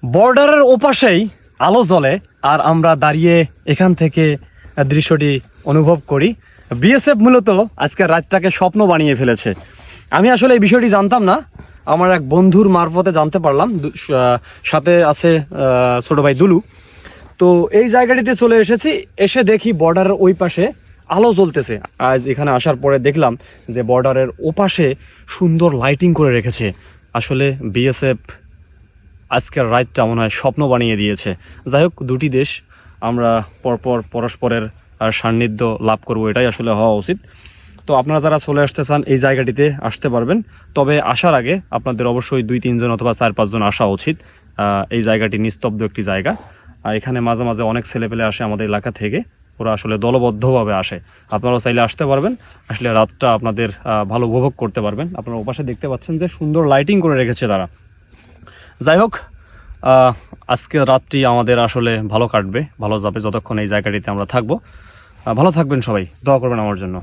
বর্ডারের ওপাশেই আলো জ্বলে আর আমরা দাঁড়িয়ে এখান থেকে দৃশ্যটি অনুভব করি। বিএসএফ মূলত আজকের রাতটাকে স্বপ্ন বানিয়ে ফেলেছে। আমি আসলে এই বিষয়টি জানতাম না, আমার এক বন্ধুর মারফতে জানতে পারলাম। সাথে আছে ছোট ভাই দুলু। তো এই জায়গাটিতে চলে এসেছি, এসে দেখি বর্ডারের ওই পাশে আলো জ্বলতেছে। আজ এখানে আসার পরে দেখলাম যে বর্ডারের ওপাশে সুন্দর লাইটিং করে রেখেছে। আসলে বিএসএফ আজকের রাতটা মনে হয় স্বপ্ন বানিয়ে দিয়েছে। যাই হোক, দুটি দেশ আমরা পরপর পরস্পরের সান্নিধ্য লাভ করব, এটাই আসলে হওয়া উচিত। তো আপনারা যারা চলে আসতে চান এই জায়গাটিতে আসতে পারবেন, তবে আসার আগে আপনাদের অবশ্যই 2-3 জন অথবা 4-5 জন আসা উচিত। এই জায়গাটি নিস্তব্ধ একটি জায়গা। আর এখানে মাঝে মাঝে অনেক ছেলেপেলে আসে আমাদের এলাকা থেকে, ওরা আসলে দলবদ্ধভাবে আসে। আপনারাও চাইলে আসতে পারবেন, আসলে রাতটা আপনাদের ভালো উপভোগ করতে পারবেন। আপনারা ওপাশে দেখতে পাচ্ছেন যে সুন্দর লাইটিং করে রেখেছে তারা। যাই হোক, আজকে রাতটি আমাদের আসলে ভালো কাটবে, ভালো যাবে যতক্ষণ এই জায়গাটিতে আমরা থাকবো। ভালো থাকবেন সবাই, দোয়া করবেন আমার জন্য।